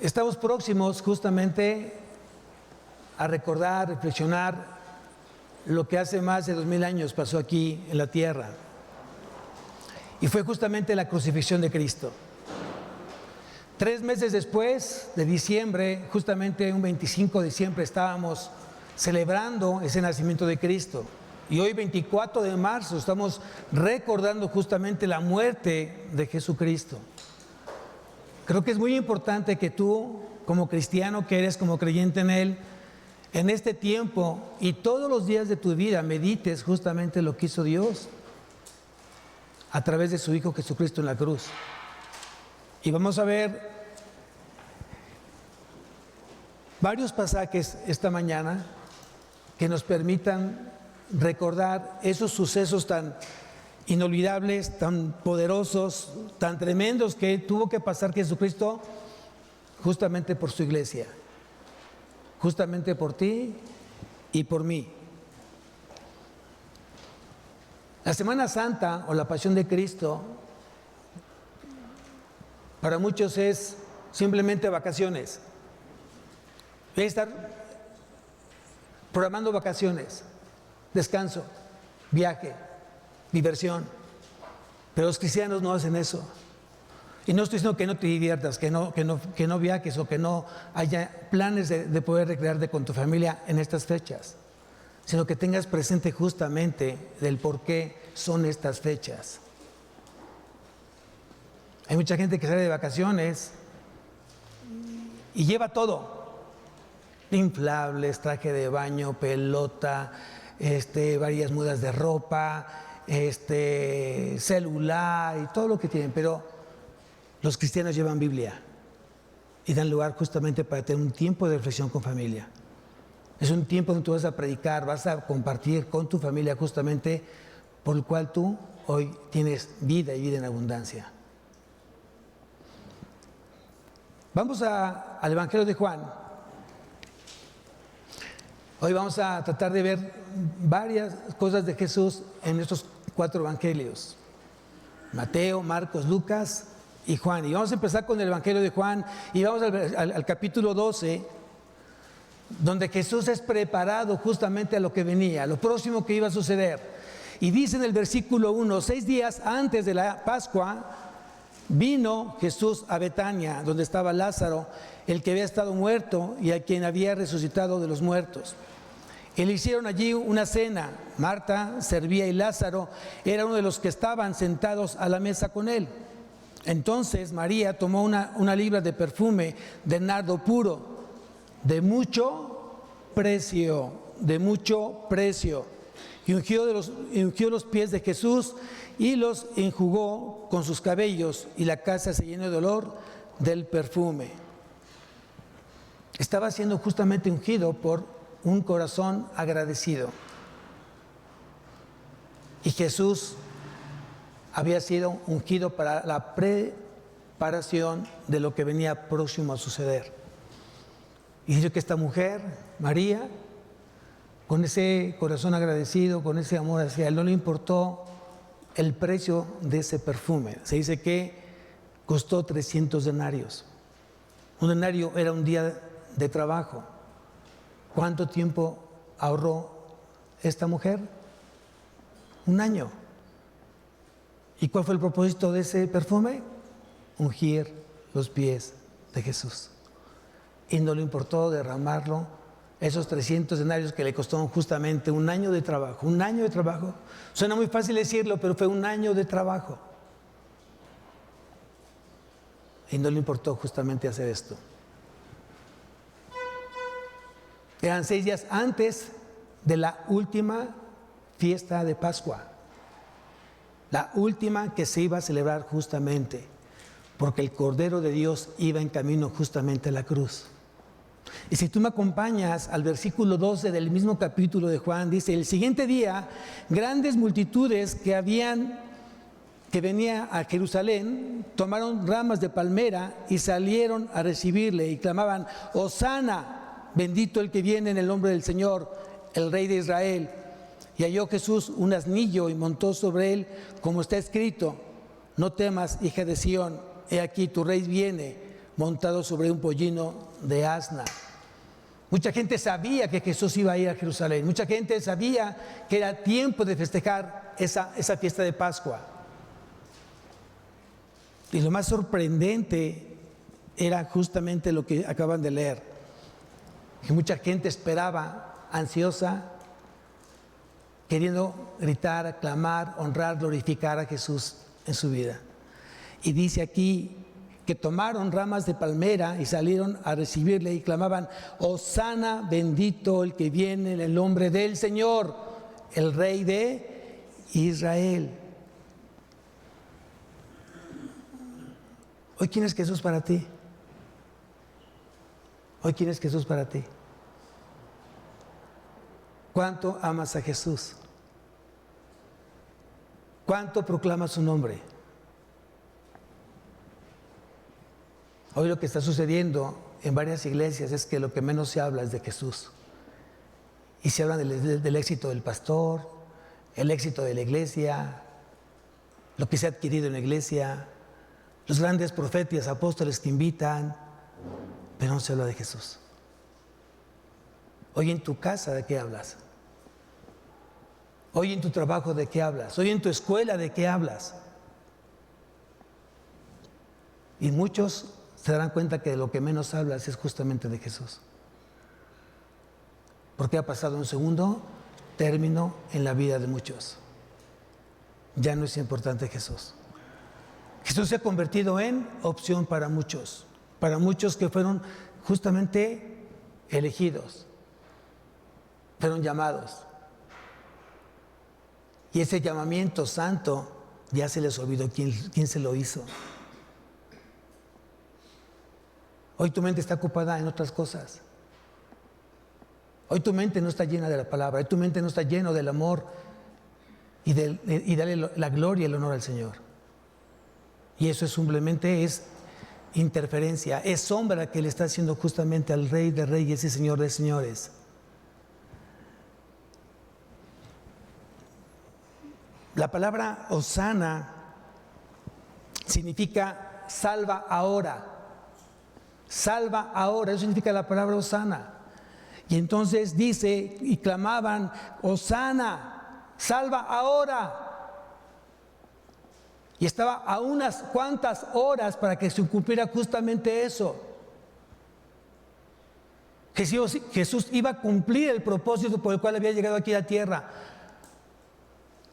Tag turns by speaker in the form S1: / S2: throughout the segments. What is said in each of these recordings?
S1: Estamos próximos justamente a recordar, reflexionar lo que hace más de 2000 años pasó aquí en la tierra. Y fue justamente la crucifixión de Cristo. 3 meses después de diciembre, justamente un 25 de diciembre, estábamos celebrando ese nacimiento de Cristo. Y hoy, 24 de marzo, estamos recordando justamente la muerte de Jesucristo. Creo que es muy importante que tú, como cristiano que eres, como creyente en Él, en este tiempo y todos los días de tu vida medites justamente lo que hizo Dios a través de su Hijo Jesucristo en la cruz. Y vamos a ver varios pasajes esta mañana que nos permitan recordar esos sucesos tan inolvidables, tan poderosos, tan tremendos que tuvo que pasar Jesucristo justamente por su iglesia, justamente por ti y por mí. La Semana Santa o la Pasión de Cristo para muchos es simplemente vacaciones. Voy a estar programando vacaciones, descanso, viaje, diversión. Pero los cristianos no hacen eso. Y no estoy diciendo que no te diviertas, que no viajes o que no haya planes de poder recrearte con tu familia en estas fechas, sino que tengas presente justamente del por qué son estas fechas. Hay mucha gente que sale de vacaciones y lleva todo: inflables, traje de baño, pelota, varias mudas de ropa, celular y todo lo que tienen. Pero los cristianos llevan Biblia y dan lugar justamente para tener un tiempo de reflexión con familia. Es un tiempo donde tú vas a predicar, vas a compartir con tu familia justamente por el cual tú hoy tienes vida y vida en abundancia. Vamos al Evangelio de Juan. Hoy vamos a tratar de ver varias cosas de Jesús en estos 4 evangelios: Mateo, Marcos, Lucas y Juan. Y vamos a empezar con el Evangelio de Juan y vamos al capítulo 12, donde Jesús es preparado justamente a lo que venía, a lo próximo que iba a suceder. Y dice en el versículo 1: 6 días antes de la Pascua, vino Jesús a Betania, donde estaba Lázaro, el que había estado muerto y a quien había resucitado de los muertos. Y le hicieron allí una cena. Marta servía y Lázaro era uno de los que estaban sentados a la mesa con él. Entonces María tomó una libra de perfume de nardo puro, de mucho precio, y ungió los pies de Jesús y los enjugó con sus cabellos, y la casa se llenó de olor del perfume. Estaba siendo justamente ungido por un corazón agradecido. Y Jesús había sido ungido para la preparación de lo que venía próximo a suceder. Y dice que esta mujer, María, con ese corazón agradecido, con ese amor hacia él, no le importó el precio de ese perfume. Se dice que costó 300 denarios. Un denario era un día de trabajo. ¿Cuánto tiempo ahorró esta mujer? 1 año. ¿Y cuál fue el propósito de ese perfume? Ungir los pies de Jesús. Y no le importó derramarlo, esos 300 denarios que le costaron justamente 1 año de trabajo. 1 año de trabajo. Suena muy fácil decirlo, pero fue 1 año de trabajo. Y no le importó justamente hacer esto. Eran 6 días antes de la última fiesta de Pascua. La última que se iba a celebrar justamente, porque el Cordero de Dios iba en camino justamente a la cruz. Y si tú me acompañas al versículo 12 del mismo capítulo de Juan, dice: el siguiente día, grandes multitudes que venía a Jerusalén, tomaron ramas de palmera y salieron a recibirle y clamaban: Hosana, bendito el que viene en el nombre del Señor, el Rey de Israel. Y halló Jesús un asnillo y montó sobre él, como está escrito: no temas, hija de Sión, he aquí tu rey viene, montado sobre un pollino de asna. Mucha gente sabía que Jesús iba a ir a Jerusalén. Mucha gente sabía que era tiempo de festejar esa fiesta de Pascua. Y lo más sorprendente era justamente lo que acaban de leer. Que mucha gente esperaba, ansiosa, queriendo gritar, aclamar, honrar, glorificar a Jesús en su vida. Y dice aquí que tomaron ramas de palmera y salieron a recibirle y clamaban: Hosana, bendito el que viene en el nombre del Señor, el Rey de Israel. Hoy, ¿quién es Jesús para ti? Hoy, ¿quién es Jesús para ti? ¿Cuánto amas a Jesús? ¿Cuánto proclamas su nombre? Hoy lo que está sucediendo en varias iglesias es que lo que menos se habla es de Jesús. Y se habla del éxito del pastor, el éxito de la iglesia, lo que se ha adquirido en la iglesia, los grandes profetas, apóstoles que invitan, pero no se habla de Jesús. Hoy en tu casa, ¿de qué hablas? Hoy en tu trabajo, ¿de qué hablas? Hoy en tu escuela, ¿de qué hablas? Y muchos se darán cuenta que de lo que menos hablas es justamente de Jesús. Porque ha pasado un segundo término en la vida de muchos. Ya no es importante Jesús. Jesús se ha convertido en opción para muchos que fueron justamente elegidos, fueron llamados. Y ese llamamiento santo ya se les olvidó quién se lo hizo. Hoy tu mente está ocupada en otras cosas. Hoy tu mente no está llena de la palabra. Hoy tu mente no está lleno del amor y darle la gloria y el honor al Señor. Y eso simplemente es interferencia, es sombra que le está haciendo justamente al Rey de Reyes y Señor de Señores. La palabra Hosana significa salva ahora. Salva ahora, eso significa la palabra Hosana. Y entonces dice, y clamaban: Hosana, salva ahora. Y estaba a unas cuantas horas para que se cumpliera justamente eso. Jesús iba a cumplir el propósito por el cual había llegado aquí a la tierra.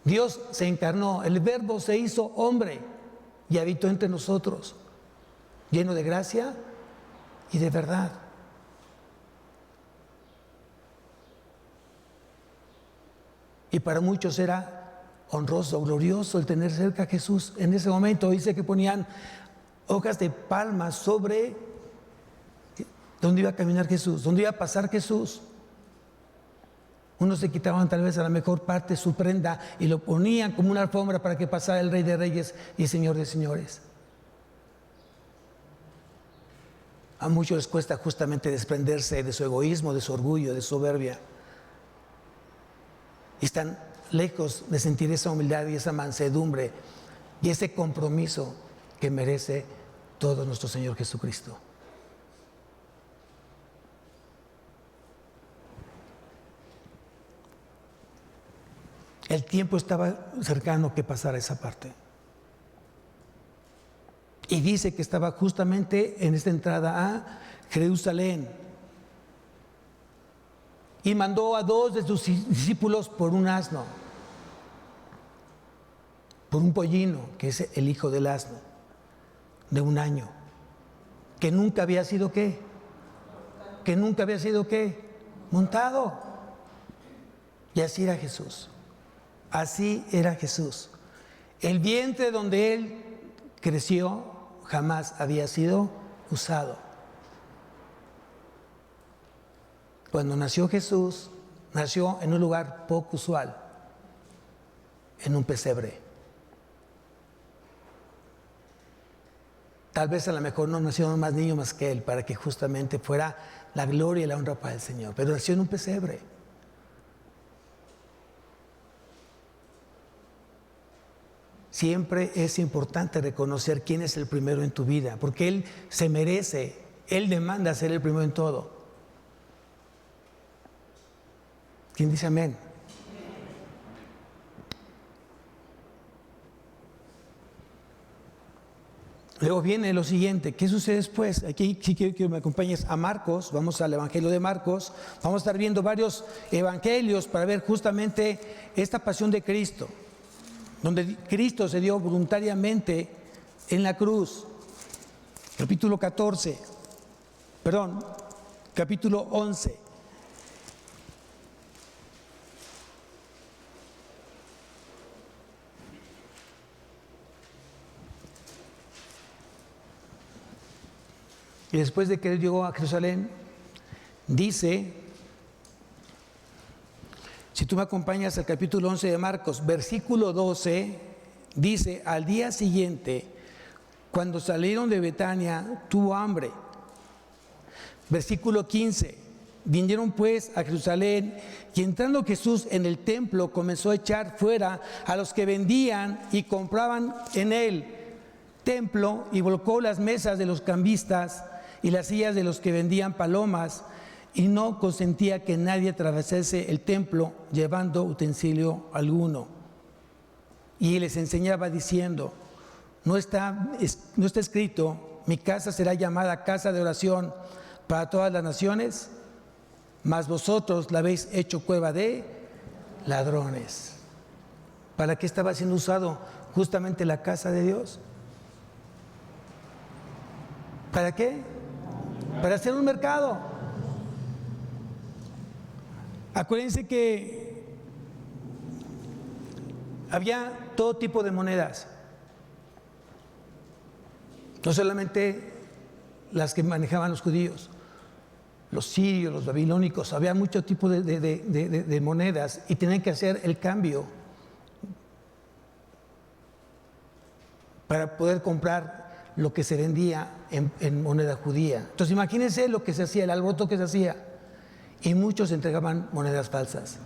S1: Dios se encarnó, el Verbo se hizo hombre y habitó entre nosotros, lleno de gracia y de verdad. Y para muchos era honroso, glorioso el tener cerca a Jesús. En ese momento dice que ponían hojas de palma sobre donde iba a caminar Jesús, donde iba a pasar Jesús. Unos se quitaban tal vez a la mejor parte su prenda y lo ponían como una alfombra para que pasara el Rey de Reyes y Señor de Señores. A muchos les cuesta justamente desprenderse de su egoísmo, de su orgullo, de su soberbia. Y están lejos de sentir esa humildad y esa mansedumbre y ese compromiso que merece todo nuestro Señor Jesucristo. El tiempo estaba cercano que pasara esa parte. Y dice que estaba justamente en esta entrada a Jerusalén. Y mandó a 2 de sus discípulos por un asno, por un pollino, que es el hijo del asno, de 1 año, que nunca había sido ¿qué? Que nunca había sido ¿qué? Montado. Y así era Jesús. Así era Jesús. El vientre donde Él creció jamás había sido usado. Cuando nació Jesús, nació en un lugar poco usual, en un pesebre. Tal vez a lo mejor no nacieron más niños más que Él, para que justamente fuera la gloria y la honra para el Señor, pero nació en un pesebre. siempre es importante reconocer quién es el primero en tu vida, porque Él se merece, Él demanda ser el primero en todo. ¿Quién dice amén? Luego viene lo siguiente, ¿qué sucede después? Aquí sí quiero que me acompañes a Marcos, vamos al Evangelio de Marcos, vamos a estar viendo varios evangelios para ver justamente esta pasión de Cristo, donde Cristo se dio voluntariamente en la cruz. Capítulo 11. Y después de que Él llegó a Jerusalén, dice, si tú me acompañas al capítulo 11 de Marcos, versículo 12, dice, al día siguiente, cuando salieron de Betania, tuvo hambre. Versículo 15, vinieron pues a Jerusalén, y entrando Jesús en el templo, comenzó a echar fuera a los que vendían y compraban en el templo, y volcó las mesas de los cambistas y las sillas de los que vendían palomas, y no consentía que nadie atravesase el templo llevando utensilio alguno. Y les enseñaba diciendo, no está escrito, mi casa será llamada casa de oración para todas las naciones, mas vosotros la habéis hecho cueva de ladrones. ¿Para qué estaba siendo usado justamente la casa de Dios? ¿Para qué? Para hacer un mercado. Acuérdense que había todo tipo de monedas, no solamente las que manejaban los judíos, los sirios, los babilónicos, había mucho tipo de monedas, y tenían que hacer el cambio para poder comprar lo que se vendía en moneda judía. Entonces imagínense lo que se hacía, el alboroto que se hacía, y muchos entregaban monedas falsas.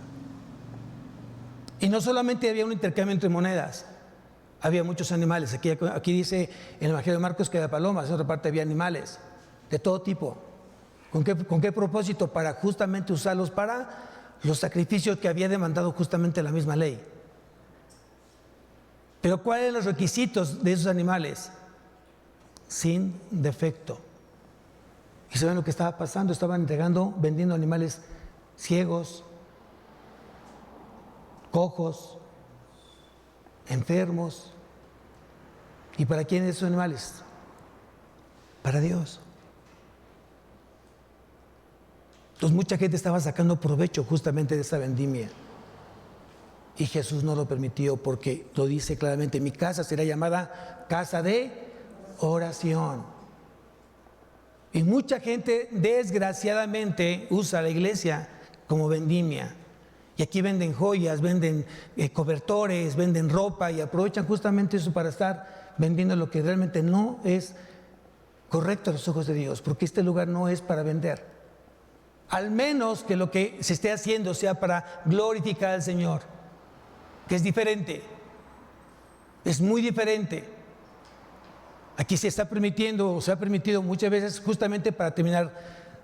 S1: Y no solamente había un intercambio entre monedas, había muchos animales. Aquí dice en el Evangelio de Marcos que había palomas, en otra parte había animales de todo tipo. ¿Con qué propósito? Para justamente usarlos para los sacrificios que había demandado justamente la misma ley. Pero ¿cuáles eran los requisitos de esos animales? Sin defecto. ¿Y saben lo que estaba pasando? Estaban vendiendo animales ciegos, cojos, enfermos. ¿Y para quién esos animales? Para Dios. Entonces mucha gente estaba sacando provecho justamente de esa vendimia. Y Jesús no lo permitió, porque lo dice claramente, mi casa será llamada casa de oración. Y mucha gente desgraciadamente usa la iglesia como vendimia. Y aquí venden joyas, venden cobertores, venden ropa, y aprovechan justamente eso para estar vendiendo lo que realmente no es correcto a los ojos de Dios, porque este lugar no es para vender. Al menos que lo que se esté haciendo sea para glorificar al Señor, que es diferente, es muy diferente. Aquí se está permitiendo, o se ha permitido muchas veces justamente para terminar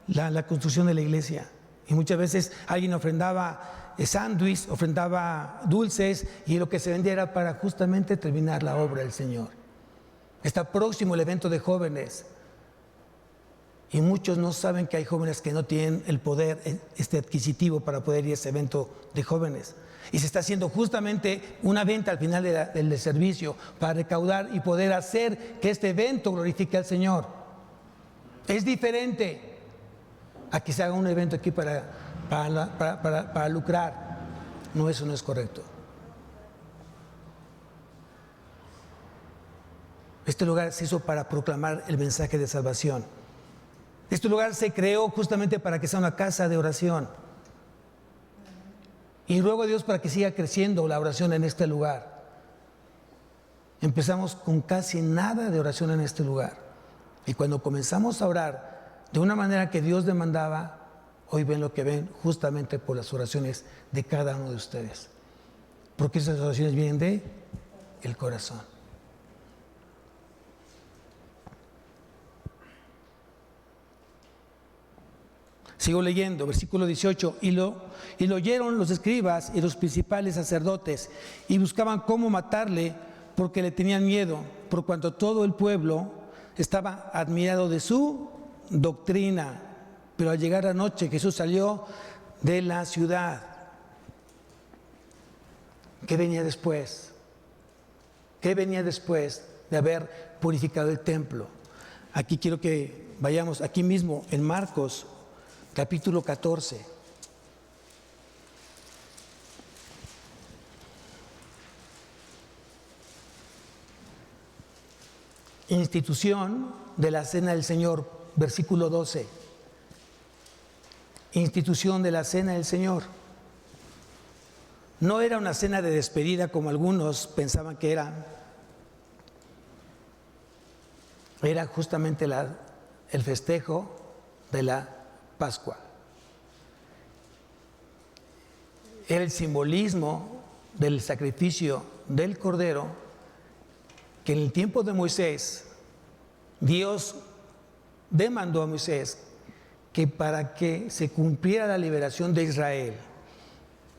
S1: la construcción de la iglesia. Y muchas veces alguien ofrendaba sándwiches, ofrendaba dulces, y lo que se vendía era para justamente terminar la obra del Señor. Está próximo el evento de jóvenes, y muchos no saben que hay jóvenes que no tienen el poder adquisitivo para poder ir a ese evento de jóvenes. Y se está haciendo justamente una venta al final del servicio para recaudar y poder hacer que este evento glorifique al Señor. Es diferente a que se haga un evento aquí para lucrar. No, eso no es correcto. Este lugar se hizo para proclamar el mensaje de salvación. Este lugar se creó justamente para que sea una casa de oración. Y ruego a Dios para que siga creciendo la oración en este lugar. Empezamos con casi nada de oración en este lugar. Y cuando comenzamos a orar de una manera que Dios demandaba, hoy ven lo que ven justamente por las oraciones de cada uno de ustedes. Porque esas oraciones vienen de el corazón. Sigo leyendo, versículo 18, y lo oyeron los escribas y los principales sacerdotes, y buscaban cómo matarle, porque le tenían miedo, por cuanto todo el pueblo estaba admirado de su doctrina. Pero al llegar la noche, Jesús salió de la ciudad. ¿Qué venía después? ¿Qué venía después de haber purificado el templo? Aquí quiero que vayamos, aquí mismo, en Marcos, capítulo 14. Institución de la Cena del Señor, versículo 12. Institución de la Cena del Señor. No era una cena de despedida como algunos pensaban que era. Era justamente el festejo de la Pascua. Era el simbolismo del sacrificio del Cordero, que en el tiempo de Moisés, Dios demandó a Moisés que para que se cumpliera la liberación de Israel,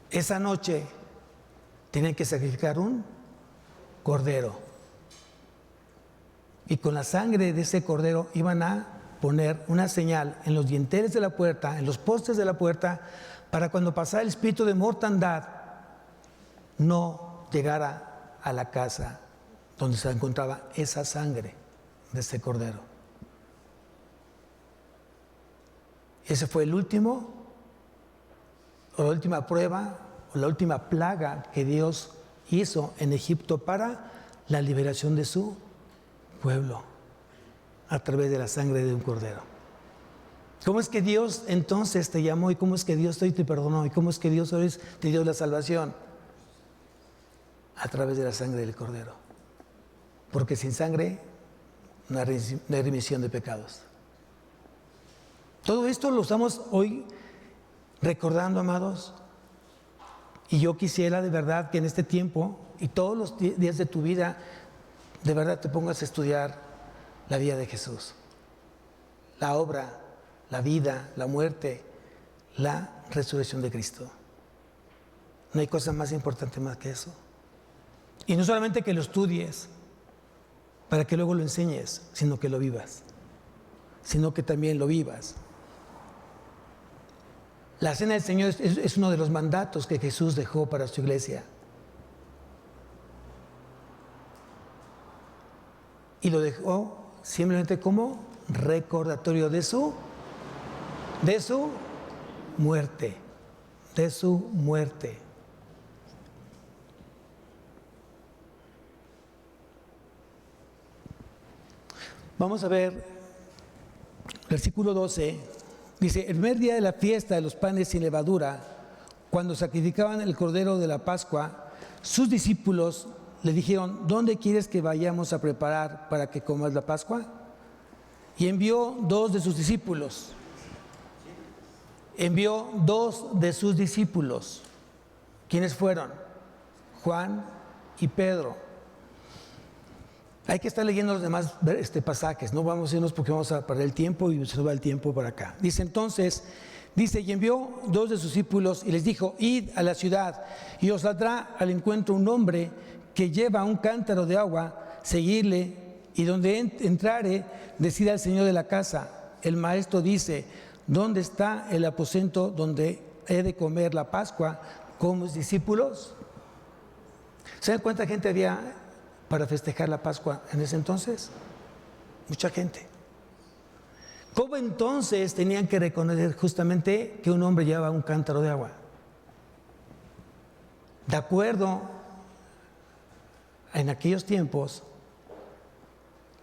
S1: esa noche tenían que sacrificar un cordero. Y con la sangre de ese cordero iban a poner una señal en los dinteles de la puerta, en los postes de la puerta, para cuando pasara el espíritu de mortandad, no llegara a la casa donde se encontraba esa sangre de ese cordero. Ese fue el último, o la última prueba, o la última plaga que Dios hizo en Egipto para la liberación de su pueblo, a través de la sangre de un cordero. ¿Cómo es que Dios entonces te llamó? ¿Y cómo es que Dios hoy te perdonó? ¿Y cómo es que Dios hoy te dio la salvación? A través de la sangre del cordero. Porque sin sangre no hay remisión de pecados. Todo esto lo estamos hoy recordando, amados. Y yo quisiera de verdad que en este tiempo y todos los días de tu vida, de verdad te pongas a estudiar la vida de Jesús. La obra, la vida, la muerte, la resurrección de Cristo. No hay cosa más importante más que eso. Y no solamente que lo estudies para que luego lo enseñes, sino que lo vivas. Sino que también lo vivas. La Cena del Señor es uno de los mandatos que Jesús dejó para su iglesia. Y lo dejó simplemente como recordatorio de su muerte. De su muerte. Vamos a ver, versículo 12. Dice, el primer día de la fiesta de los panes sin levadura, cuando sacrificaban el cordero de la Pascua, sus discípulos le dijeron, ¿dónde quieres que vayamos a preparar para que comas la Pascua? Y envió dos de sus discípulos. ¿Quiénes fueron? Juan y Pedro. Hay que estar leyendo los demás pasajes, no vamos a irnos porque vamos a perder el tiempo y se nos va el tiempo para acá. Dice entonces, y envió dos de sus discípulos y les dijo, id a la ciudad y os saldrá al encuentro un hombre que lleva un cántaro de agua, seguidle, y donde entrare, decid al señor de la casa, el maestro dice, ¿dónde está el aposento donde he de comer la Pascua con mis discípulos? ¿Se dan cuánta gente había para festejar la Pascua en ese entonces? Mucha gente. ¿Cómo entonces tenían que reconocer justamente que un hombre llevaba un cántaro de agua? De acuerdo, en aquellos tiempos,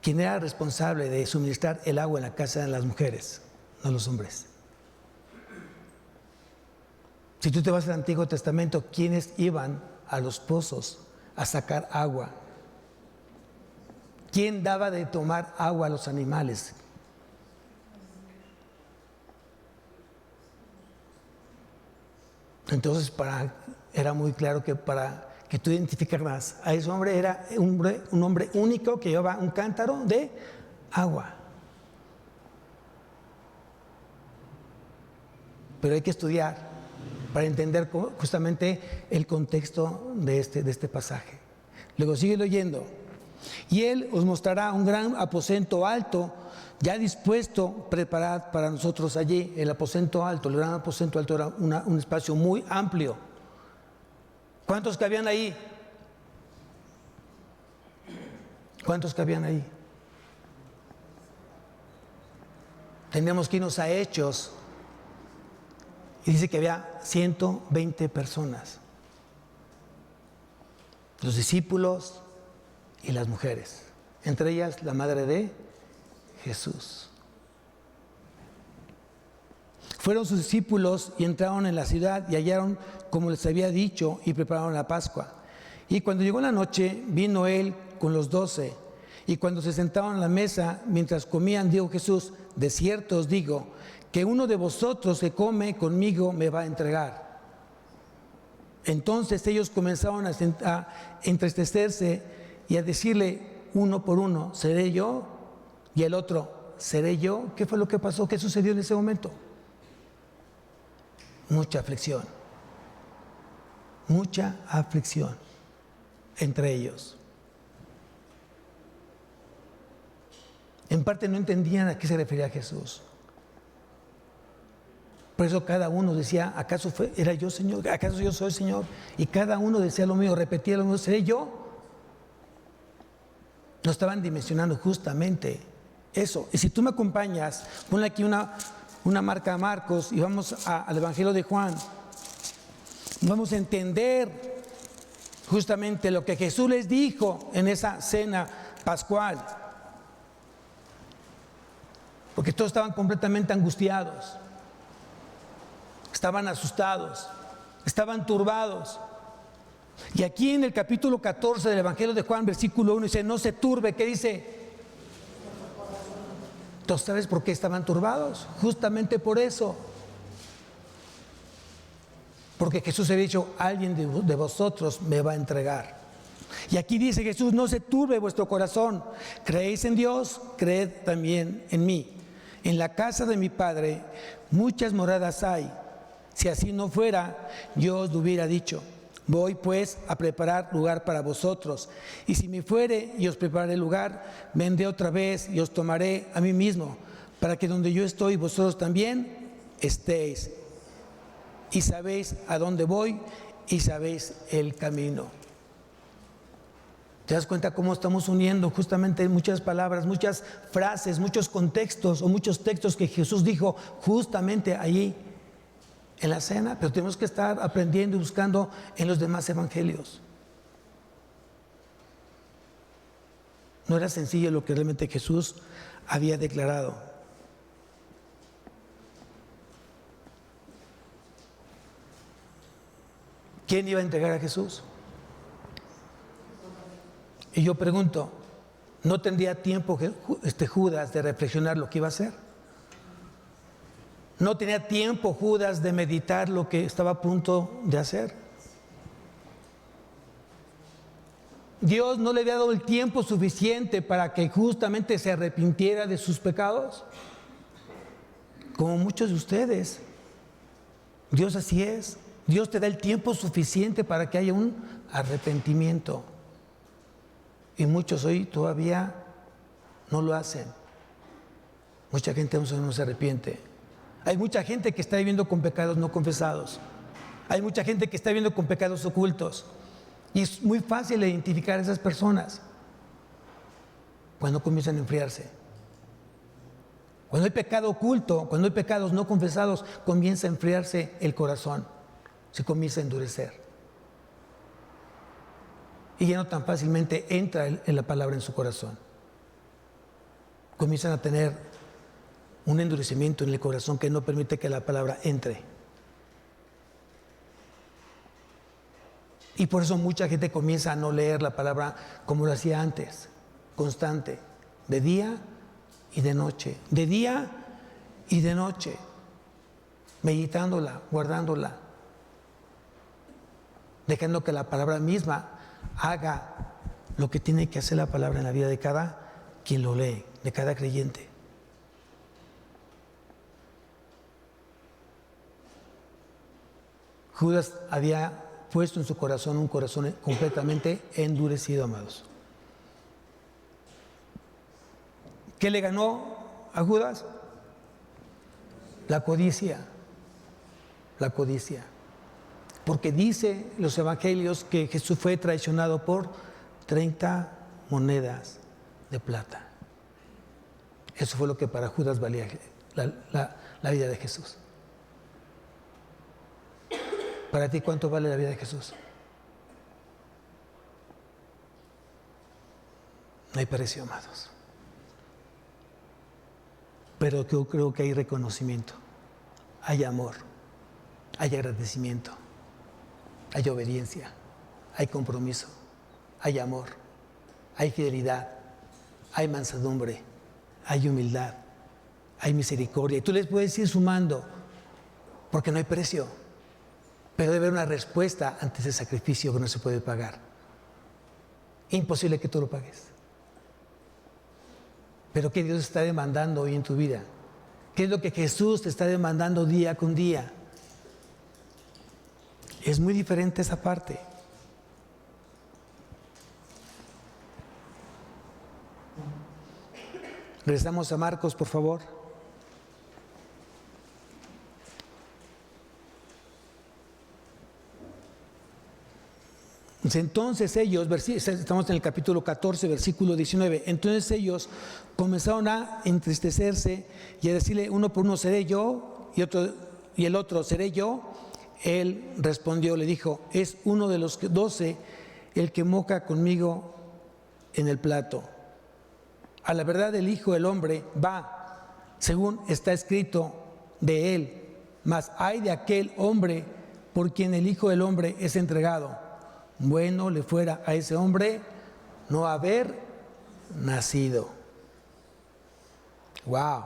S1: quien era responsable de suministrar el agua en la casa eran las mujeres, no los hombres. Si tú te vas al Antiguo Testamento, ¿quiénes iban a los pozos a sacar agua? ¿Quién daba de tomar agua a los animales? Entonces era muy claro que para que tú identificarás. A ese hombre era un hombre único que llevaba un cántaro de agua. Pero hay que estudiar para entender justamente el contexto de este pasaje. Luego sigue leyendo. Y él os mostrará un gran aposento alto, ya dispuesto, preparad para nosotros allí. El aposento alto, el gran aposento alto era un espacio muy amplio. ¿Cuántos cabían ahí? ¿Cuántos cabían ahí? Tenemos que irnos a Hechos. Y dice que había 120 personas. Los discípulos y las mujeres. Entre ellas la madre de Jesús. Fueron sus discípulos y entraron en la ciudad y hallaron como les había dicho y prepararon la Pascua. Y cuando llegó la noche, vino él con los 12. Y cuando se sentaban a la mesa, mientras comían, dijo Jesús: de cierto os digo, que uno de vosotros que come conmigo me va a entregar. Entonces ellos comenzaron a entristecerse y a decirle uno por uno: ¿seré yo? Y el otro: ¿seré yo? ¿Qué fue lo que pasó? ¿Qué sucedió en ese momento? Mucha aflicción entre ellos. En parte no entendían a qué se refería Jesús. Por eso cada uno decía: ¿acaso era yo, Señor? ¿Acaso yo soy, Señor? Y cada uno decía lo mismo, repetía lo mismo: ¿seré yo? No estaban dimensionando justamente eso. Y si tú me acompañas, ponle aquí una marca a Marcos y vamos al Evangelio de Juan. Vamos a entender justamente lo que Jesús les dijo en esa cena pascual. Porque todos estaban completamente angustiados, estaban asustados, estaban turbados. Y aquí en el capítulo 14 del Evangelio de Juan, versículo 1, dice: no se turbe. ¿Qué dice? Entonces, ¿sabes por qué estaban turbados? Justamente por eso. Porque Jesús había dicho: alguien de vosotros me va a entregar. Y aquí dice Jesús: no se turbe vuestro corazón. Creéis en Dios, creed también en mí. En la casa de mi Padre muchas moradas hay. Si así no fuera, yo os lo hubiera dicho. Voy pues a preparar lugar para vosotros. Y si me fuere y os prepararé lugar, vendré otra vez y os tomaré a mí mismo, para que donde yo estoy, vosotros también estéis. Y sabéis a dónde voy y sabéis el camino. ¿Te das cuenta cómo estamos uniendo justamente muchas palabras, muchas frases, muchos contextos o muchos textos que Jesús dijo justamente allí en la cena? Pero tenemos que estar aprendiendo y buscando en los demás evangelios. No era sencillo lo que realmente Jesús había declarado. ¿Quién iba a entregar a Jesús? Y yo pregunto, ¿no tendría tiempo Judas de reflexionar lo que iba a hacer? ¿No tenía tiempo Judas de meditar lo que estaba a punto de hacer? ¿Dios no le había dado el tiempo suficiente para que justamente se arrepintiera de sus pecados? Como muchos de ustedes. Dios así es. Dios te da el tiempo suficiente para que haya un arrepentimiento. Y muchos hoy todavía no lo hacen. Mucha gente no se arrepiente. Hay mucha gente que está viviendo con pecados no confesados. Hay mucha gente que está viviendo con pecados ocultos. Y es muy fácil identificar a esas personas cuando comienzan a enfriarse. Cuando hay pecado oculto, cuando hay pecados no confesados, comienza a enfriarse el corazón. Se comienza a endurecer. Y ya no tan fácilmente entra en la palabra en su corazón. Comienzan a tener un endurecimiento en el corazón que no permite que la palabra entre. Y por eso mucha gente comienza a no leer la palabra como lo hacía antes, constante, de día y de noche, de día y de noche, meditándola, guardándola. dejando que la palabra misma haga lo que tiene que hacer la palabra en la vida de cada quien lo lee, de cada creyente. Judas había puesto en su corazón un corazón completamente endurecido, amados. ¿Qué le ganó a Judas? La codicia. La codicia. Porque dice los evangelios que Jesús fue traicionado por 30 monedas de plata. Eso fue lo que para Judas valía la vida de Jesús. ¿Para ti cuánto vale la vida de Jesús? No hay precio, amados. Pero yo creo que hay reconocimiento, hay amor, hay agradecimiento, hay obediencia, hay compromiso, hay amor, hay fidelidad, hay mansedumbre, hay humildad, hay misericordia. Y tú les puedes ir sumando, porque no hay precio, pero debe haber una respuesta ante ese sacrificio que no se puede pagar. Imposible que tú lo pagues. Pero ¿qué Dios está demandando hoy en tu vida? ¿Qué es lo que Jesús te está demandando día con día? Es muy diferente esa parte. Regresamos a Marcos, por favor. Entonces ellos, estamos en el capítulo 14, versículo 19, entonces ellos comenzaron a entristecerse y a decirle uno por uno, seré yo, y el otro, seré yo. Él respondió, le dijo, es uno de los 12 el que moja conmigo en el plato. A la verdad el Hijo del Hombre va, según está escrito de él, mas ay de aquel hombre por quien el Hijo del Hombre es entregado. Bueno le fuera a ese hombre no haber nacido. Wow.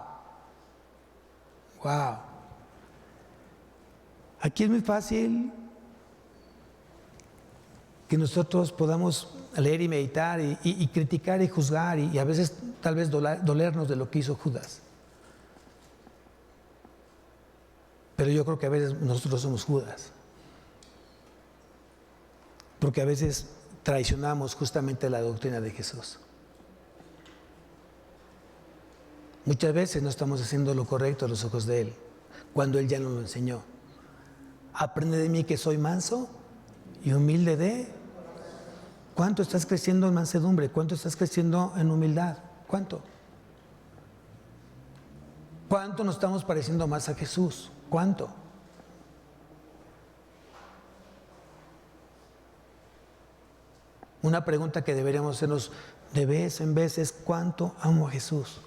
S1: Wow. Aquí es muy fácil que nosotros podamos leer y meditar y criticar y juzgar y a veces tal vez dolernos de lo que hizo Judas. Pero yo creo que a veces nosotros somos Judas. Porque a veces traicionamos justamente la doctrina de Jesús. Muchas veces no estamos haciendo lo correcto a los ojos de Él, cuando Él ya nos lo enseñó. Aprende de mí que soy manso y humilde de... ¿Cuánto estás creciendo en mansedumbre? ¿Cuánto estás creciendo en humildad? ¿Cuánto? ¿Cuánto nos estamos pareciendo más a Jesús? ¿Cuánto? Una pregunta que deberíamos hacernos de vez en vez es ¿cuánto amo a Jesús?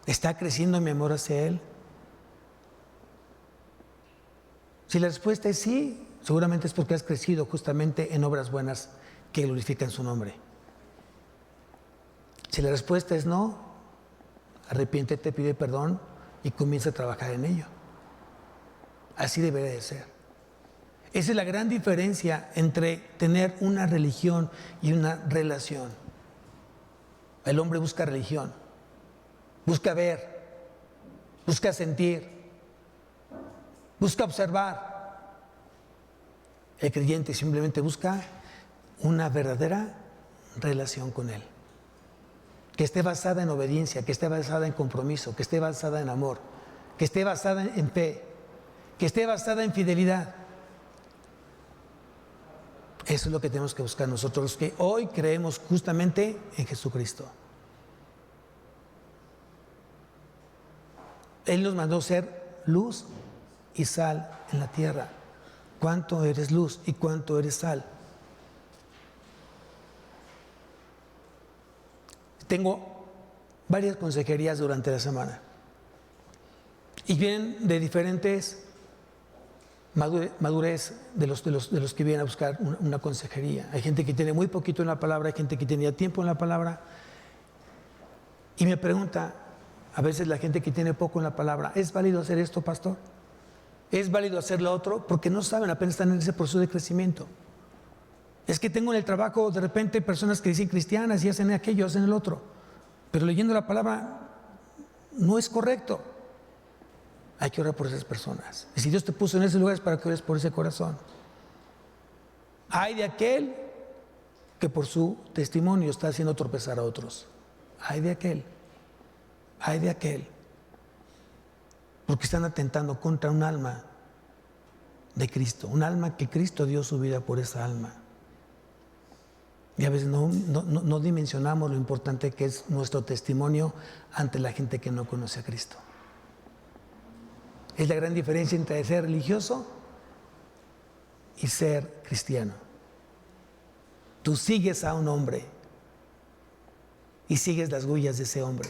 S1: ¿Está creciendo mi amor hacia Él? Si la respuesta es sí, seguramente es porque has crecido justamente en obras buenas que glorifican su nombre. Si la respuesta es no, arrepiéntete, pide perdón y comienza a trabajar en ello. Así debería de ser. Esa es la gran diferencia entre tener una religión y una relación. El hombre busca religión, busca ver, busca sentir, busca observar. El creyente simplemente busca una verdadera relación con Él, que esté basada en obediencia, que esté basada en compromiso, que esté basada en amor, que esté basada en fe, que esté basada en fidelidad. Eso es lo que tenemos que buscar nosotros, los que hoy creemos justamente en Jesucristo. Él nos mandó ser luz y sal en la tierra. ¿Cuánto eres luz y cuánto eres sal? Tengo varias consejerías durante la semana y vienen de diferentes madurez de los que vienen a buscar una consejería. Hay gente que tiene muy poquito en la palabra, hay gente que tenía tiempo en la palabra y me pregunta a veces la gente que tiene poco en la palabra, ¿es válido hacer esto, pastor? es válido hacer lo otro, porque no saben, apenas están en ese proceso de crecimiento. Es que tengo en el trabajo de repente personas que dicen cristianas y hacen aquello, hacen el otro, pero leyendo la palabra no es correcto. Hay que orar por esas personas. Y si Dios te puso en ese lugar es para que ores por ese corazón. Hay de aquel que por su testimonio está haciendo tropezar a otros. Hay de aquel. Hay de aquel. Porque están atentando contra un alma de Cristo. Un alma que Cristo dio su vida por esa alma. Y a veces no dimensionamos lo importante que es nuestro testimonio ante la gente que no conoce a Cristo. Es la gran diferencia entre ser religioso y ser cristiano. Tú sigues a un hombre y sigues las huellas de ese hombre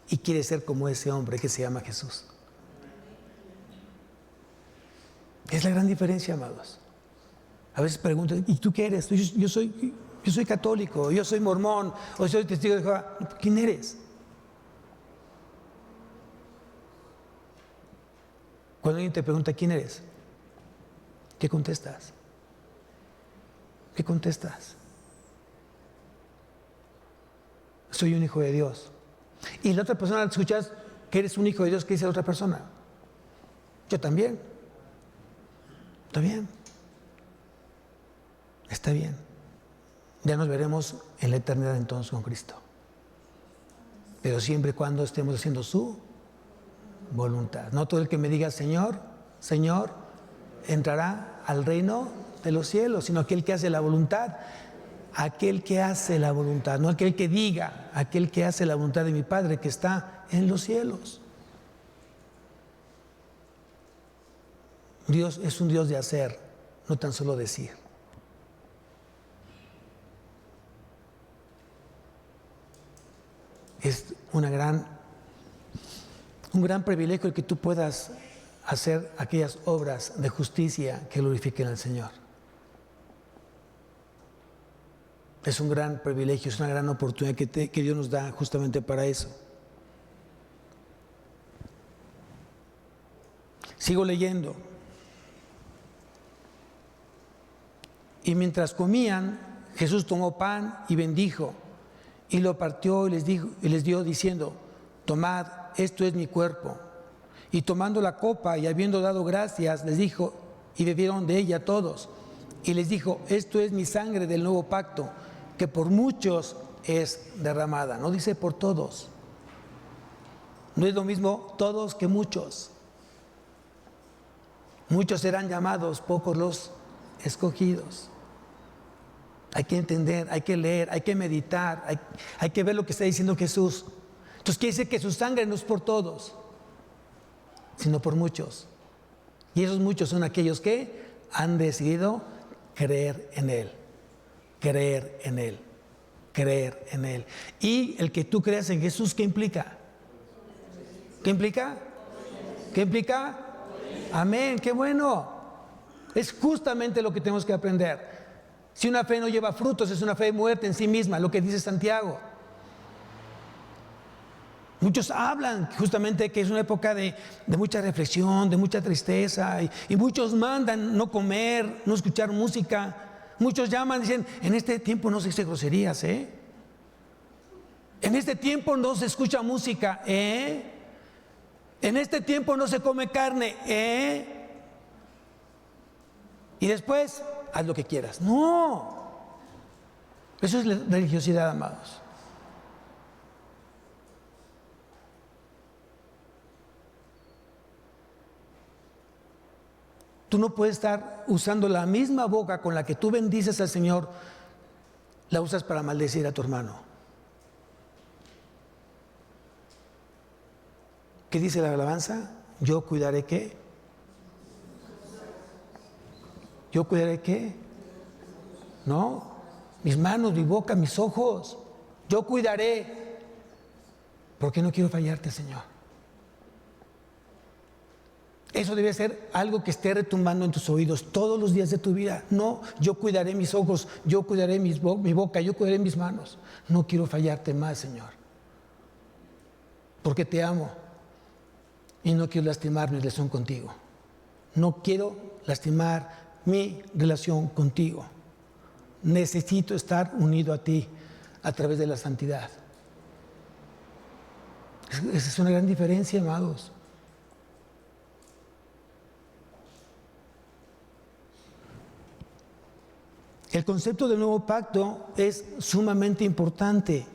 S1: y quieres ser como ese hombre que se llama Jesús. Es la gran diferencia, amados. A veces preguntan, ¿y tú qué eres? Yo soy católico, yo soy mormón, o soy testigo de Jehová. ¿Quién eres? Cuando alguien te pregunta quién eres, ¿qué contestas? ¿Qué contestas? Soy un hijo de Dios. Y la otra persona, al escuchar que eres un hijo de Dios, ¿qué dice la otra persona? Yo también. Está bien. Está bien. Ya nos veremos en la eternidad entonces con Cristo. Pero siempre y cuando estemos haciendo su voluntad. No todo el que me diga Señor, Señor, entrará al reino de los cielos, sino aquel que hace la voluntad. Aquel que hace la voluntad, no aquel que diga, aquel que hace la voluntad de mi Padre que está en los cielos. Dios es un Dios de hacer, no tan solo decir. Es un gran privilegio el que tú puedas hacer aquellas obras de justicia que glorifiquen al Señor. Es un gran privilegio, es una gran oportunidad que Dios nos da justamente para eso. Sigo leyendo. Y mientras comían, Jesús tomó pan y bendijo, y lo partió y les dio diciendo, tomad, esto es mi cuerpo. Y tomando la copa y habiendo dado gracias, les dijo, y bebieron de ella todos. Y les dijo, esto es mi sangre del nuevo pacto, que por muchos es derramada. No dice por todos. No es lo mismo todos que muchos. Muchos serán llamados, pocos los escogidos. Hay que entender, hay que leer, hay que meditar, hay que ver lo que está diciendo Jesús. Entonces quiere decir que su sangre no es por todos, sino por muchos. Y esos muchos son aquellos que han decidido creer en Él. Creer en Él, creer en Él. Y el que tú creas en Jesús, ¿qué implica? ¿Qué implica? ¿Qué implica? Amén, qué bueno. Es justamente lo que tenemos que aprender. Si una fe no lleva frutos, es una fe muerta en sí misma, lo que dice Santiago. Muchos hablan justamente que es una época de mucha reflexión, de mucha tristeza, y muchos mandan no comer, no escuchar música. Muchos llaman, dicen, en este tiempo no se dice groserías, En este tiempo no se escucha música, En este tiempo no se come carne, Y después, haz lo que quieras. No. Eso es la religiosidad, amados. Tú no puedes estar usando la misma boca con la que tú bendices al Señor, la usas para maldecir a tu hermano. ¿Qué dice la alabanza? Yo cuidaré ¿qué? ¿Yo cuidaré qué? No, mis manos, mi boca, mis ojos. Yo cuidaré. Porque no quiero fallarte, Señor. Eso debe ser algo que esté retumbando en tus oídos todos los días de tu vida. No, yo cuidaré mis ojos, yo cuidaré mi boca, yo cuidaré mis manos. No quiero fallarte más, Señor. Porque te amo y no quiero lastimar mi relación contigo. No quiero lastimar mi relación contigo. Necesito estar unido a ti a través de la santidad. Esa es una gran diferencia, amados. El concepto del nuevo pacto es sumamente importante,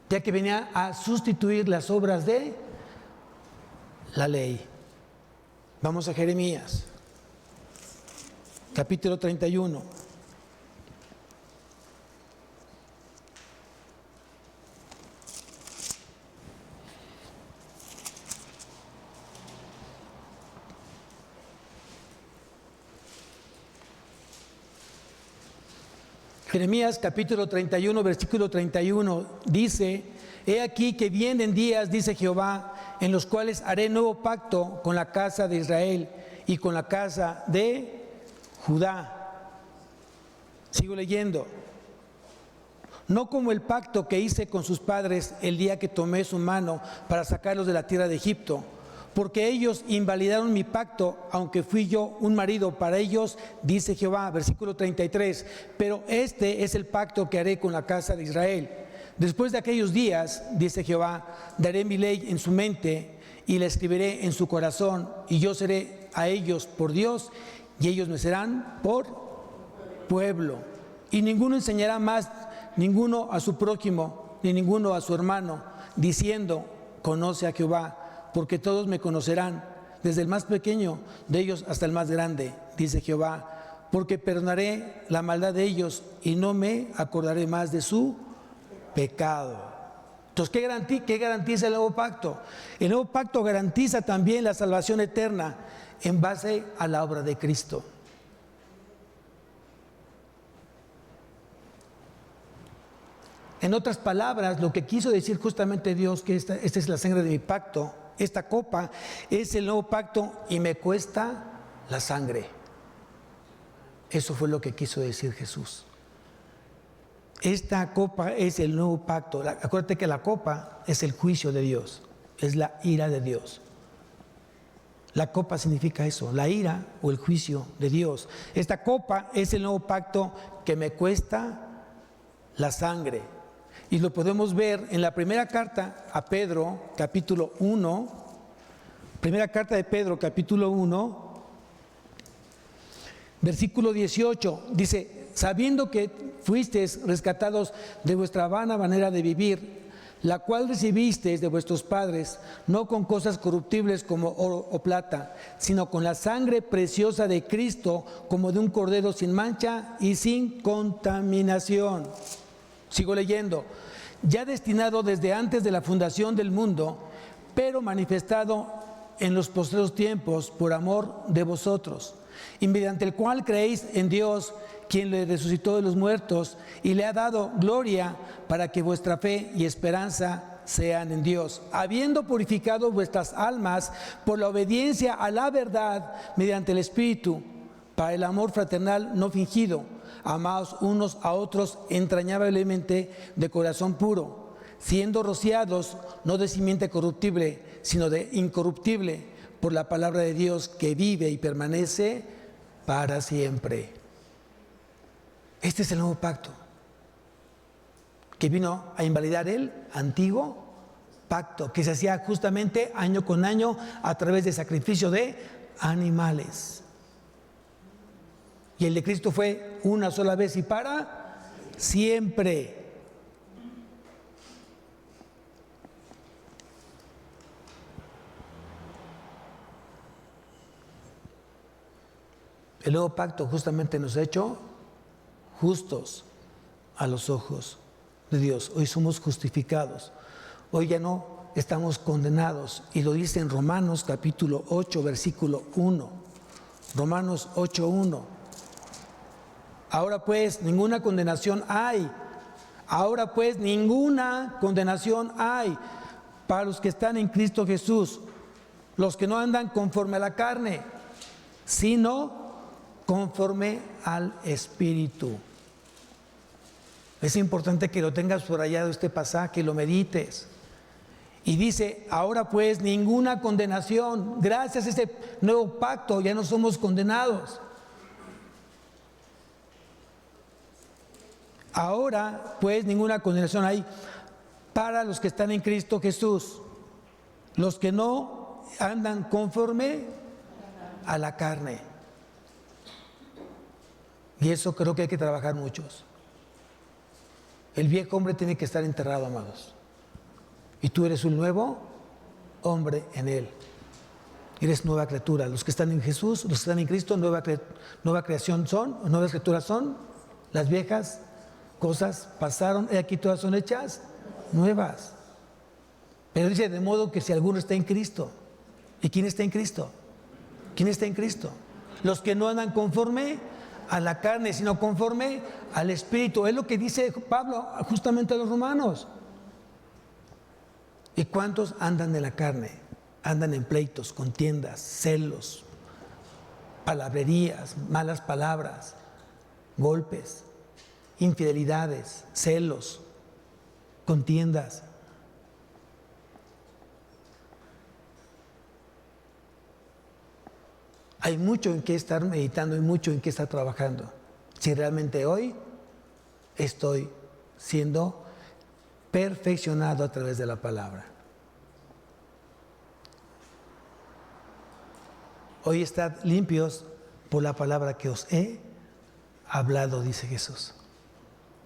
S1: ya que venía a sustituir las obras de la ley. Vamos a Jeremías, capítulo 31. Jeremías capítulo 31, versículo 31 dice: He aquí que vienen días, dice Jehová, en los cuales haré nuevo pacto con la casa de Israel y con la casa de Judá. Sigo leyendo. No como el pacto que hice con sus padres el día que tomé su mano para sacarlos de la tierra de Egipto, porque ellos invalidaron mi pacto, aunque fui yo un marido para ellos, dice Jehová. Versículo 33, pero este es el pacto que haré con la casa de Israel. Después de aquellos días, dice Jehová, daré mi ley en su mente y la escribiré en su corazón, y yo seré a ellos por Dios, y ellos me serán por pueblo. Y ninguno enseñará más, ninguno a su prójimo, ni ninguno a su hermano, diciendo: conoce a Jehová, porque todos me conocerán, desde el más pequeño de ellos hasta el más grande, dice Jehová, porque perdonaré la maldad de ellos y no me acordaré más de su pecado. Entonces, ¿qué garantiza el nuevo pacto? El nuevo pacto garantiza también la salvación eterna en base a la obra de Cristo. En otras palabras, lo que quiso decir justamente Dios, que esta es la sangre de mi pacto, esta copa es el nuevo pacto y me cuesta la sangre. Eso fue lo que quiso decir Jesús. Esta copa es el nuevo pacto. Acuérdate que la copa es el juicio de Dios, es la ira de Dios. La copa significa eso, la ira o el juicio de Dios. Esta copa es el nuevo pacto que me cuesta la sangre. Y lo podemos ver en la primera carta a Pedro, capítulo 1, primera carta de Pedro, capítulo 1, versículo 18, dice: sabiendo que fuisteis rescatados de vuestra vana manera de vivir, la cual recibisteis de vuestros padres, no con cosas corruptibles como oro o plata, sino con la sangre preciosa de Cristo, como de un cordero sin mancha y sin contaminación. Sigo leyendo. Ya destinado desde antes de la fundación del mundo, pero manifestado en los postreros tiempos por amor de vosotros, y mediante el cual creéis en Dios, quien le resucitó de los muertos y le ha dado gloria, para que vuestra fe y esperanza sean en Dios, habiendo purificado vuestras almas por la obediencia a la verdad mediante el Espíritu, para el amor fraternal no fingido. Amaos unos a otros entrañablemente de corazón puro, siendo rociados no de simiente corruptible, sino de incorruptible, por la palabra de Dios que vive y permanece para siempre. Este es el nuevo pacto, que vino a invalidar el antiguo pacto, que se hacía justamente año con año a través de sacrificio de animales. Y el de Cristo fue una sola vez y para siempre. El nuevo pacto justamente nos ha hecho justos a los ojos de Dios. Hoy somos justificados. Hoy ya no estamos condenados. Y lo dice en Romanos capítulo 8, versículo 1. Romanos 8, 1. Ahora pues ninguna condenación hay. Ahora pues ninguna condenación hay para los que están en Cristo Jesús, los que no andan conforme a la carne, sino conforme al Espíritu. Es importante que lo tengas subrayado este pasaje, lo medites Y dice, ahora pues ninguna condenación. Gracias a este nuevo pacto ya no somos condenados. Ahora pues ninguna condenación hay para los que están en Cristo Jesús, los que no andan conforme a la carne. Y eso creo que hay que trabajar muchos. El viejo hombre tiene que estar enterrado, amados. Y tú eres un nuevo hombre en Él. Eres nueva criatura. Los que están en Jesús, los que están en Cristo, nueva creación son, nuevas criaturas son. Las viejas cosas pasaron, y aquí todas son hechas nuevas. Pero dice, de modo que si alguno está en Cristo. ¿Y quién está en Cristo? ¿Quién está en Cristo? Los que no andan conforme a la carne, sino conforme al Espíritu. Es lo que dice Pablo justamente a los romanos. ¿Y cuántos andan en la carne? Andan en pleitos, contiendas, celos, palabrerías, malas palabras, golpes, infidelidades, celos, contiendas. Hay mucho en qué estar meditando, hay mucho en qué estar trabajando. Si realmente hoy estoy siendo perfeccionado a través de la palabra. Hoy estad limpios por la palabra que os he hablado, dice Jesús.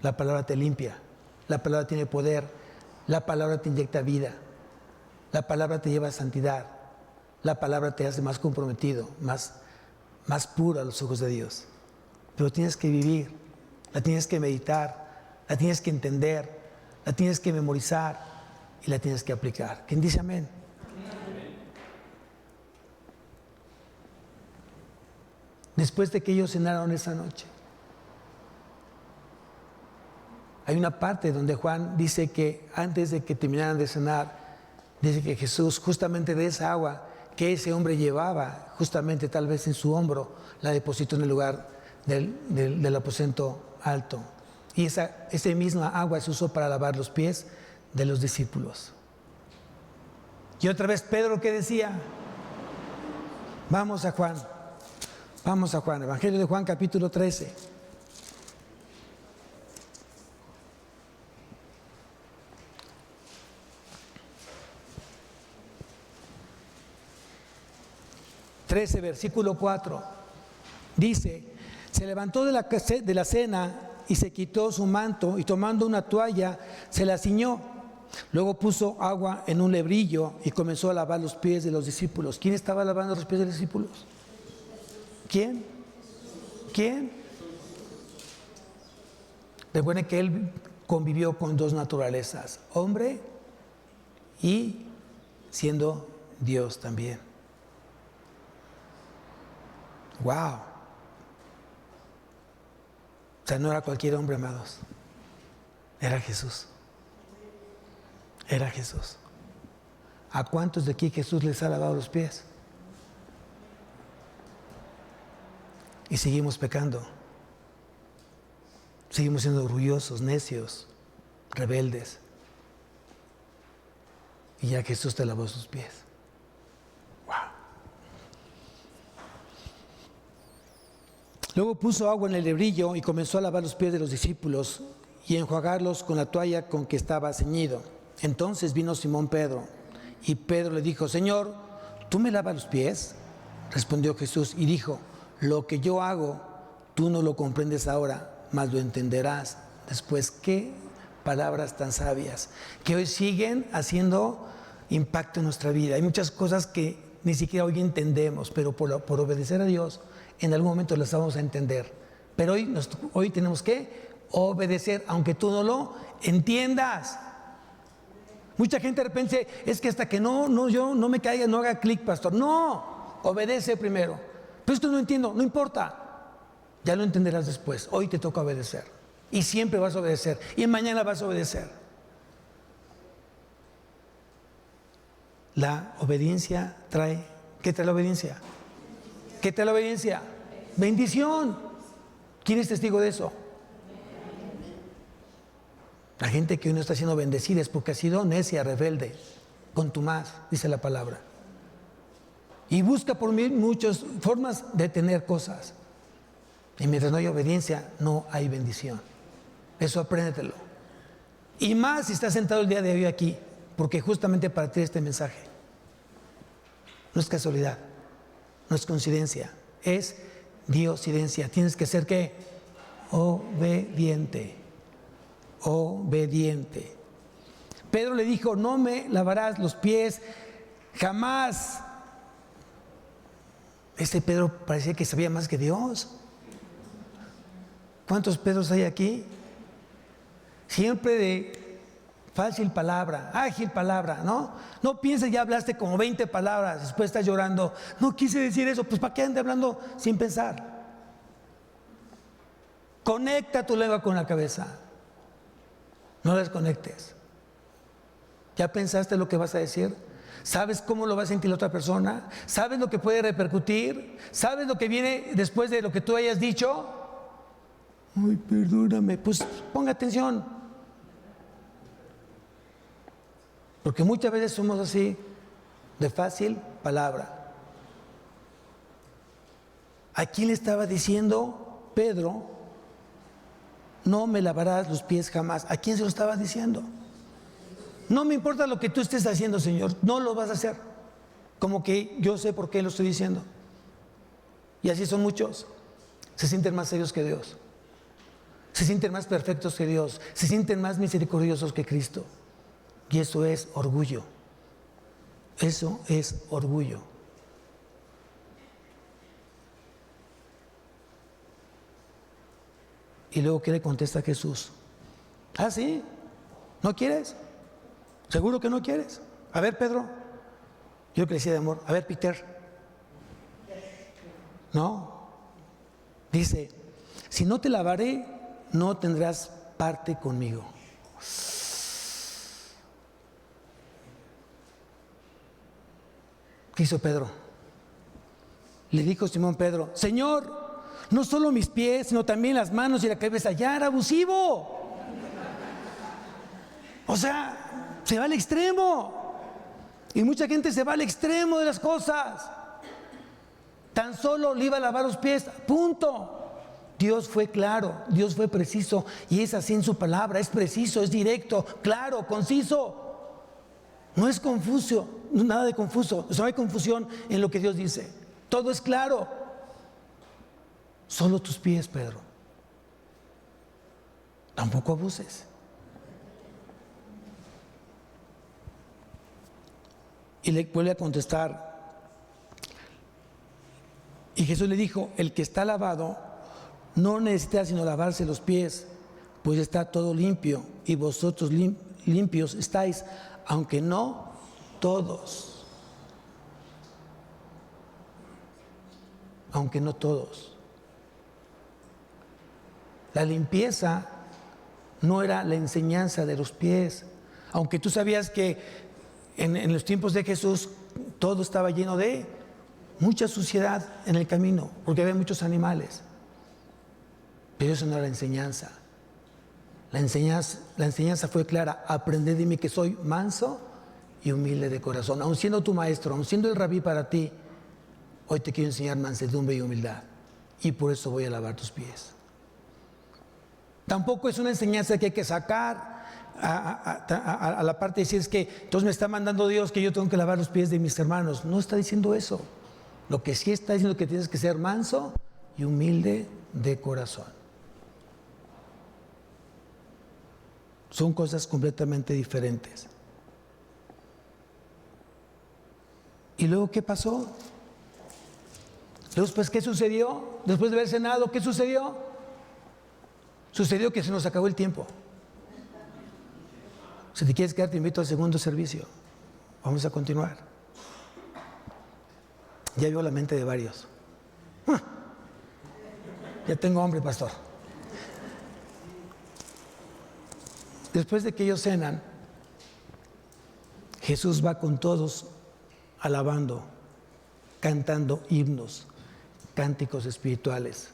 S1: La palabra te limpia, la palabra tiene poder, la palabra te inyecta vida, la palabra te lleva a santidad, la palabra te hace más comprometido, más puro a los ojos de Dios. Pero tienes que vivir, la tienes que meditar, la tienes que entender, la tienes que memorizar y la tienes que aplicar. ¿Quién dice amén? Amén. Después de que ellos cenaron esa noche, hay una parte donde Juan dice que antes de que terminaran de cenar, dice que Jesús, justamente de esa agua que ese hombre llevaba, justamente tal vez en su hombro, la depositó en el lugar del aposento alto. Y esa misma agua se usó para lavar los pies de los discípulos. Y otra vez Pedro, ¿qué decía? Vamos a Juan, Evangelio de Juan capítulo 13. Versículo 4, dice, se levantó de la cena y se quitó su manto y tomando una toalla se la ciñó. Luego puso agua en un lebrillo y comenzó a lavar los pies de los discípulos. ¿Quién estaba lavando los pies de los discípulos? ¿Quién? Recuerden que él convivió con dos naturalezas, hombre y siendo Dios también. Wow. O sea, no era cualquier hombre, amados. Era Jesús. Era Jesús. ¿A cuántos de aquí Jesús les ha lavado los pies? Y seguimos pecando. Seguimos siendo orgullosos, necios, rebeldes. Y ya Jesús te lavó sus pies. Luego puso agua en el lebrillo y comenzó a lavar los pies de los discípulos y a enjuagarlos con la toalla con que estaba ceñido. Entonces vino Simón Pedro y Pedro le dijo, Señor, ¿tú me lavas los pies? Respondió Jesús y dijo, lo que yo hago, tú no lo comprendes ahora, mas lo entenderás después. Qué palabras tan sabias que hoy siguen haciendo impacto en nuestra vida. Hay muchas cosas que ni siquiera hoy entendemos, pero por obedecer a Dios, en algún momento las vamos a entender. Pero hoy tenemos que obedecer, aunque tú no lo entiendas. Mucha gente de repente es que hasta que yo no me caiga, no haga clic, pastor. No, obedece primero. Pero esto no entiendo, no importa. Ya lo entenderás después. Hoy te toca obedecer. Y siempre vas a obedecer. Y mañana vas a obedecer. La obediencia trae... ¿Qué trae la obediencia? ¿Qué trae la obediencia? Bendición. ¿Quién es testigo de eso? La gente que hoy no está siendo bendecida es porque ha sido necia, rebelde. contumaz, dice la palabra. Y busca por mí muchas formas de tener cosas. Y mientras no hay obediencia, no hay bendición. Eso apréndetelo. Y más si estás sentado el día de hoy aquí, porque justamente para ti este mensaje. No es casualidad, no es coincidencia, es diosidencia. Tienes que ser ¿qué? Obediente. Obediente. Pedro le dijo, no me lavarás los pies jamás. Este Pedro parecía que sabía más que Dios. ¿Cuántos Pedros hay aquí? Siempre de fácil palabra, ágil palabra, ¿no? No pienses, ya hablaste como 20 palabras, después estás llorando. No quise decir eso, pues ¿para qué ande hablando sin pensar? Conecta tu lengua con la cabeza. No la desconectes. ¿Ya pensaste lo que vas a decir? ¿Sabes cómo lo va a sentir la otra persona? ¿Sabes lo que puede repercutir? ¿Sabes lo que viene después de lo que tú hayas dicho? Ay, perdóname. Pues ponga atención. Porque muchas veces somos así, de fácil palabra. ¿A quién le estaba diciendo Pedro? No me lavarás los pies jamás. ¿A quién se lo estaba diciendo? No me importa lo que tú estés haciendo, Señor, no lo vas a hacer. Como que yo sé por qué lo estoy diciendo. Y así son muchos. Se sienten más serios que Dios. Se sienten más perfectos que Dios. Se sienten más misericordiosos que Cristo. Y eso es orgullo. Eso es orgullo. Y luego, ¿qué le contesta Jesús? ¿Ah, sí? ¿No quieres? ¿Seguro que no quieres? A ver, Pedro. Yo crecí de amor. A ver, Peter. No. Dice, si no te lavaré, no tendrás parte conmigo. ¿Qué hizo Pedro? Le dijo Simón Pedro, Señor, no solo mis pies, sino también las manos y la cabeza. Ya era abusivo. O sea, se va al extremo. Y mucha gente se va al extremo de las cosas. Tan solo le iba a lavar los pies, punto. Dios fue claro, Dios fue preciso. Y es así en su palabra, es preciso, es directo, claro, conciso. No es confuso, nada de confuso. No hay confusión en lo que Dios dice. Todo es claro. Solo tus pies, Pedro. Tampoco abuses. Y le vuelve a contestar. Y Jesús le dijo, el que está lavado no necesita sino lavarse los pies, pues está todo limpio, y vosotros limpios estáis, aunque no todos. Aunque no todos. La limpieza no era la enseñanza de los pies. Aunque tú sabías que en los tiempos de Jesús todo estaba lleno de mucha suciedad en el camino, porque había muchos animales. Pero eso no era la enseñanza. La enseñanza fue clara. Aprended de mí que soy manso y humilde de corazón. Aun siendo tu maestro, aun siendo el rabí para ti, hoy te quiero enseñar mansedumbre y humildad. Y por eso voy a lavar tus pies. Tampoco es una enseñanza que hay que sacar a la parte de decir es que entonces me está mandando Dios que yo tengo que lavar los pies de mis hermanos. No está diciendo eso. Lo que sí está diciendo es que tienes que ser manso y humilde de corazón. Son cosas completamente diferentes. ¿Y luego qué pasó? Luego, pues, ¿qué sucedió? Después de haber cenado, ¿qué sucedió? Sucedió que se nos acabó el tiempo. Si te quieres quedar, te invito al segundo servicio. Vamos a continuar. Ya veo la mente de varios. Ya tengo hambre, pastor. Después de que ellos cenan, Jesús va con todos alabando, cantando himnos, cánticos espirituales.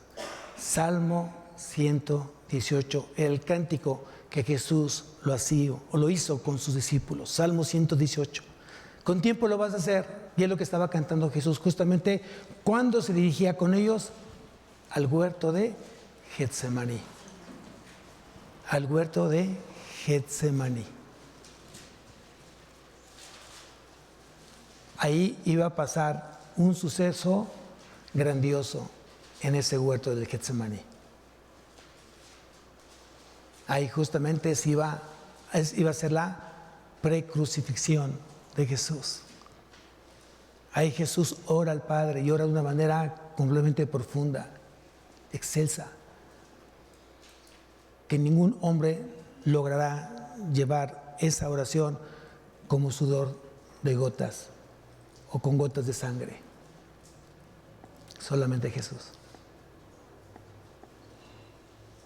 S1: Salmo 118, el cántico que Jesús lo hizo con sus discípulos. Salmo 118. Con tiempo lo vas a hacer. Y es lo que estaba cantando Jesús justamente cuando se dirigía con ellos al huerto de Getsemaní. Al huerto de Getsemaní. Ahí iba a pasar un suceso grandioso en ese huerto del Getsemaní. Ahí justamente iba a ser la precrucifixión de Jesús. Ahí Jesús ora al Padre y ora de una manera completamente profunda, excelsa, que ningún hombre logrará llevar esa oración como sudor de gotas o con gotas de sangre. Solamente Jesús.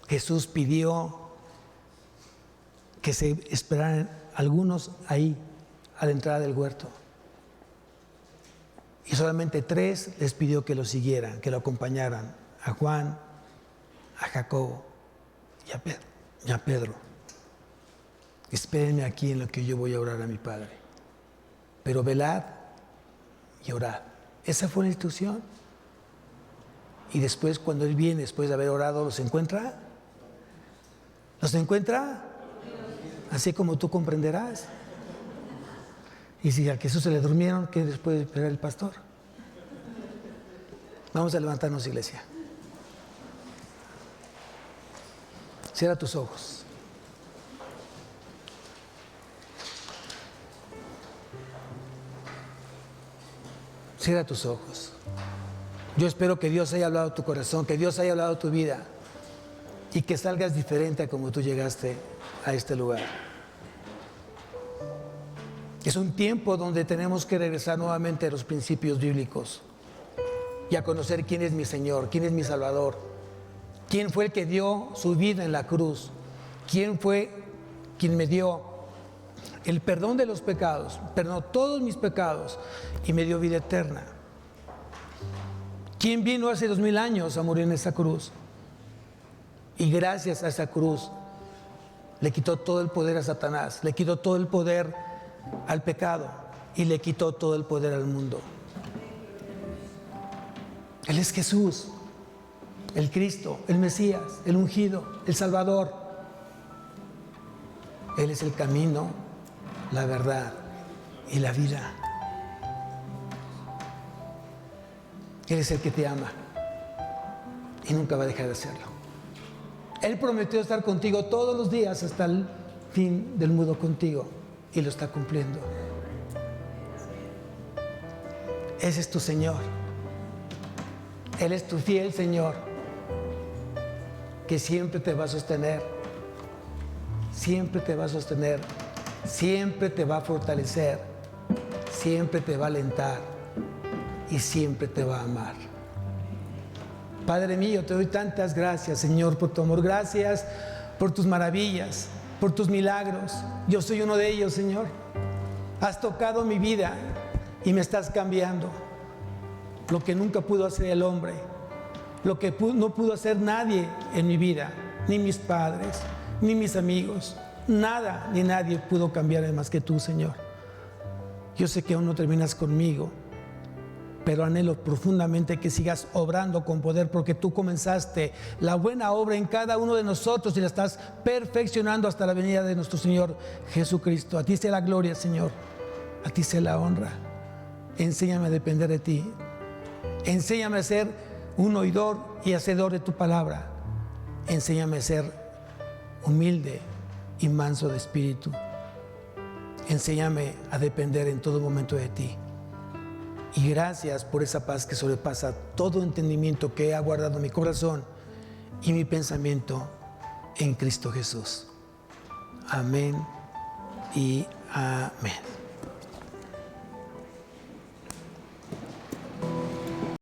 S1: Jesús pidió que se esperaran algunos ahí a la entrada del huerto. Y solamente 3 les pidió que lo siguieran, que lo acompañaran: a Juan, a Jacobo y a Pedro. Espérenme aquí en lo que yo voy a orar a mi Padre. Pero velad y orad. Esa fue la instrucción. Y después, cuando Él viene, después de haber orado, ¿los encuentra? ¿Los encuentra? Así como tú comprenderás. Y si a Jesús se le durmieron, ¿qué les puede esperar el pastor? Vamos a levantarnos, iglesia. Cierra tus ojos. Cierra tus ojos. Yo espero que Dios haya hablado a tu corazón, que Dios haya hablado a tu vida y que salgas diferente a como tú llegaste a este lugar. Es un tiempo donde tenemos que regresar nuevamente a los principios bíblicos y a conocer quién es mi Señor, quién es mi Salvador, quién fue el que dio su vida en la cruz, quién fue quien me dio el perdón de los pecados, perdonó todos mis pecados y me dio vida eterna. ¿Quién vino hace 2000 años a morir en esa cruz? Y gracias a esa cruz le quitó todo el poder a Satanás, le quitó todo el poder al pecado y le quitó todo el poder al mundo. Él es Jesús, el Cristo, el Mesías, el ungido, el Salvador. Él es el camino, la verdad y la vida. Él es el que te ama y nunca va a dejar de hacerlo. Él prometió estar contigo todos los días hasta el fin del mundo contigo y lo está cumpliendo. Ese es tu Señor. Él es tu fiel Señor, que siempre te va a sostener, siempre te va a sostener, siempre te va a fortalecer, siempre te va a alentar y siempre te va a amar. Padre mío, te doy tantas gracias, Señor, por tu amor. Gracias por tus maravillas, por tus milagros. Yo soy uno de ellos, Señor. Has tocado mi vida y me estás cambiando. Lo que nunca pudo hacer el hombre, lo que no pudo hacer nadie en mi vida, ni mis padres, ni mis amigos, nada ni nadie pudo cambiar más que tú, Señor. Yo sé que aún no terminas conmigo, pero anhelo profundamente que sigas obrando con poder, porque tú comenzaste la buena obra en cada uno de nosotros y la estás perfeccionando hasta la venida de nuestro Señor Jesucristo. A ti sea la gloria, Señor, a ti sea la honra. Enséñame a depender de ti. Enséñame a ser un oidor y hacedor de tu palabra. Enséñame a ser humilde y manso de espíritu. Enséñame a depender en todo momento de ti. Y gracias por esa paz que sobrepasa todo entendimiento que ha guardado mi corazón y mi pensamiento en Cristo Jesús. Amén y amén.